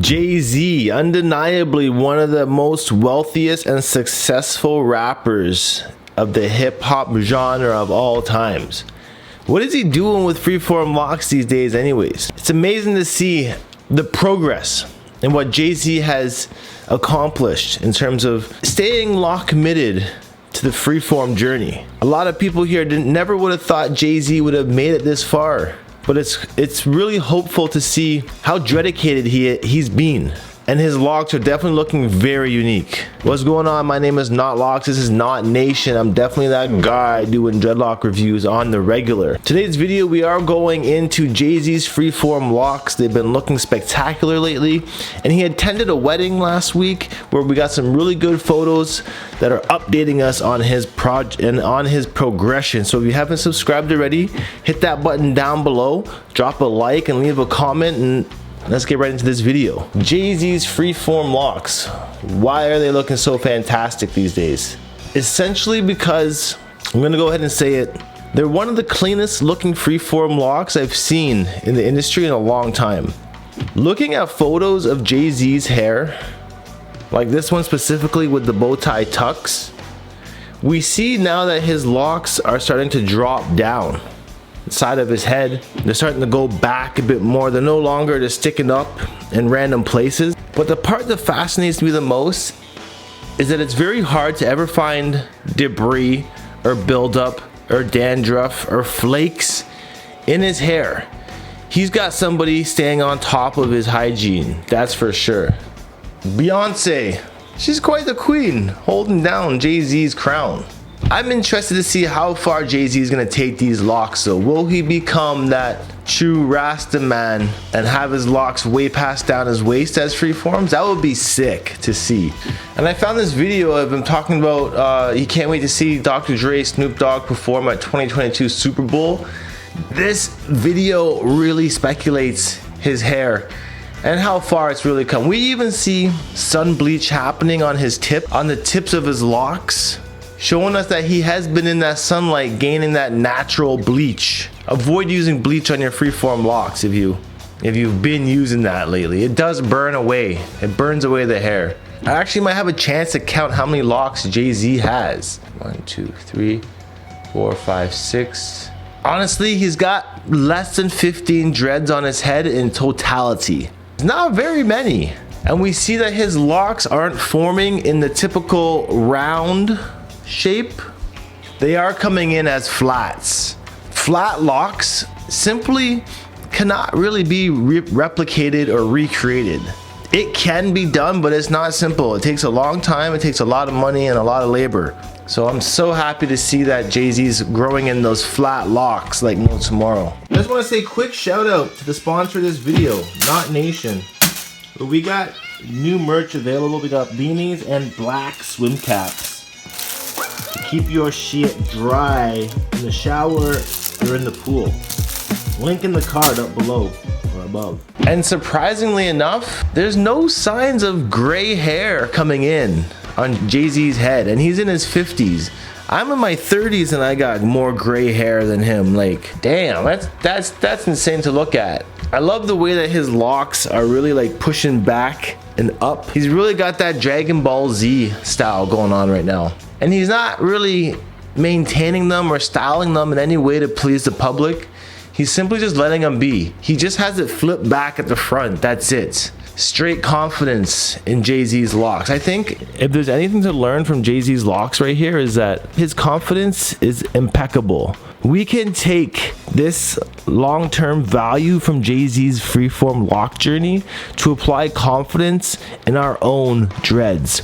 Jay Z, undeniably one of the most wealthiest and successful rappers of the hip hop genre of all times. What is he doing with Freeform Locs these days anyways? It's amazing to see the progress and what Jay Z has accomplished in terms of staying lock committed to the freeform journey. A lot of people here never would have thought Jay Z would have made it this far, but it's really hopeful to see how dedicated he's been. And his locks are definitely looking very unique. What's going on? My name is knotlocks. This is Not Nation. I'm definitely that guy doing dreadlock reviews on the regular. Today's video, we are going into Jay Z's Freeform Locs. They've been looking spectacular lately. And he attended a wedding last week where we got some really good photos that are updating us on his project and on his progression. So if you haven't subscribed already, hit that button down below, drop a like and leave a comment, and let's get right into this video. Jay Z's Freeform Locs. Why are they looking so fantastic these days? Essentially because, I'm gonna go ahead and say it, they're one of the cleanest looking freeform locks I've seen in the industry in a long time. Looking at photos of Jay Z's hair, like this one specifically with the bow tie tucks, we see now that his locks are starting to drop down the side of his head. They're starting to go back a bit more. They're no longer just sticking up in random places. But the part that fascinates me the most is that it's very hard to ever find debris or buildup or dandruff or flakes in his hair. He's got somebody staying on top of his hygiene, that's for sure. Beyonce, she's quite the queen, holding down Jay Z's crown. I'm interested to see how far Jay Z is going to take these locks. So will he become that true Rasta man and have his locks way past down his waist as freeforms? That would be sick to see. And I found this video of him talking about he can't wait to see Dr. Dre, Snoop Dogg perform at 2022 Super Bowl. This video really speculates his hair and how far it's really come. We even see sun bleach happening on his on the tips of his locks, showing us that he has been in that sunlight gaining that natural bleach. Avoid using bleach on your freeform locks if you've been using that lately. It does burn away. It burns away the hair. I actually might have a chance to count how many locks Jay Z has. 1, 2, 3, 4, 5, 6. Honestly, he's got less than 15 dreads on his head in totality. Not very many. And we see that his locks aren't forming in the typical round shape. They are coming in as flats. Flat locks simply cannot really be replicated or recreated. It can be done, but it's not simple. It takes a long time, it takes a lot of money and a lot of labor. So I'm so happy to see that Jay Z's growing in those flat locks like no tomorrow. I just want to say a quick shout out to the sponsor of this video, Not Nation. We got new merch available. We got beanies and black swim caps. Keep your shit dry in the shower or in the pool. Link in the card up below or above. And surprisingly enough, there's no signs of gray hair coming in on Jay Z's head, and he's in his 50s. I'm in my 30s and I got more gray hair than him. Like, damn, that's insane to look at. I love the way that his locks are really like pushing back and up. He's really got that Dragon Ball Z style going on right now. And he's not really maintaining them or styling them in any way to please the public. He's simply just letting them be. He just has it flipped back at the front. That's it. Straight confidence in Jay Z's locks. I think if there's anything to learn from Jay Z's locks right here is that his confidence is impeccable. We can take this long-term value from Jay Z's freeform lock journey to apply confidence in our own dreads.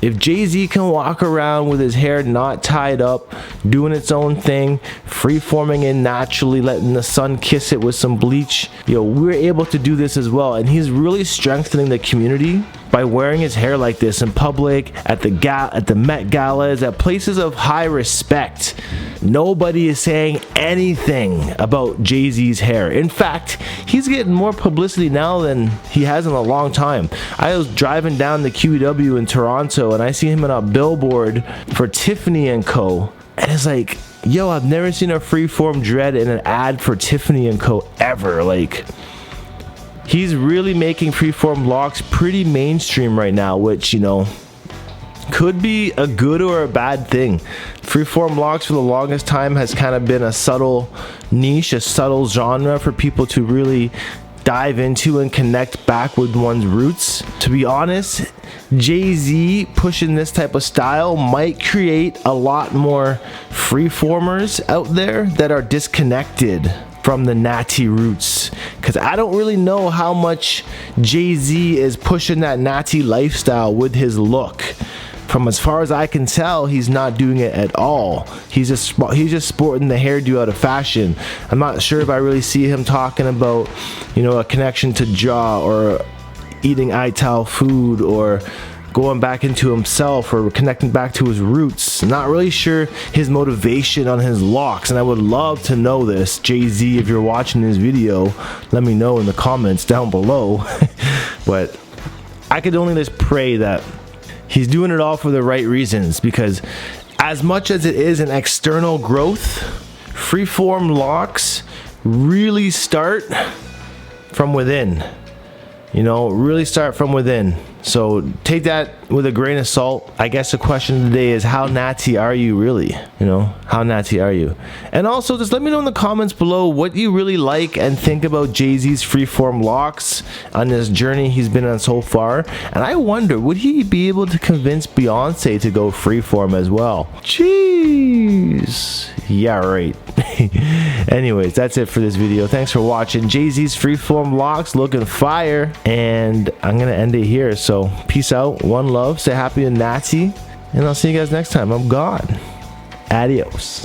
If Jay Z can walk around with his hair not tied up, doing its own thing, free-forming it naturally, letting the sun kiss it with some bleach, we're able to do this as well. And he's really strengthening the community by wearing his hair like this in public, at the Met Galas, at places of high respect. Nobody is saying anything about Jay Z's hair. In fact, he's getting more publicity now than he has in a long time. I was driving down the QEW in Toronto and I see him in a billboard for Tiffany & Co. And it's like, yo, I've never seen a freeform dread in an ad for Tiffany & Co. ever. Like, he's really making Freeform Locs pretty mainstream right now, which, you know, could be a good or a bad thing. Freeform Locs for the longest time has kind of been a subtle niche, a subtle genre for people to really dive into and connect back with one's roots. To be honest, Jay Z pushing this type of style might create a lot more freeformers out there that are disconnected from the natty roots, because I don't really know how much Jay Z is pushing that natty lifestyle with his look. From as far as I can tell, he's not doing it at all. He's just sporting the hairdo out of fashion. I'm not sure if I really see him talking about, you know, a connection to Jah, or eating Ital food, or going back into himself, or connecting back to his roots. I'm not really sure his motivation on his locks, and I would love to know this. Jay Z, if you're watching this video, let me know in the comments down below. But I could only just pray that he's doing it all for the right reasons, because as much as it is an external growth, Freeform Locs really start from within. You know, really start from within. So take that with a grain of salt. I guess the question today is, how natty are you really? You know, how natty are you? And also, just let me know in the comments below what you really like and think about Jay Z's Freeform Locs on this journey he's been on so far. And I wonder, would he be able to convince Beyonce to go freeform as well? Jeez. Yeah, right. Anyways, that's it for this video. Thanks for watching. Jay Z's Freeform Locs looking fire, and I'm gonna end it here. So peace out, one love, stay happy and natty, and I'll see you guys next time. I'm God. Adios.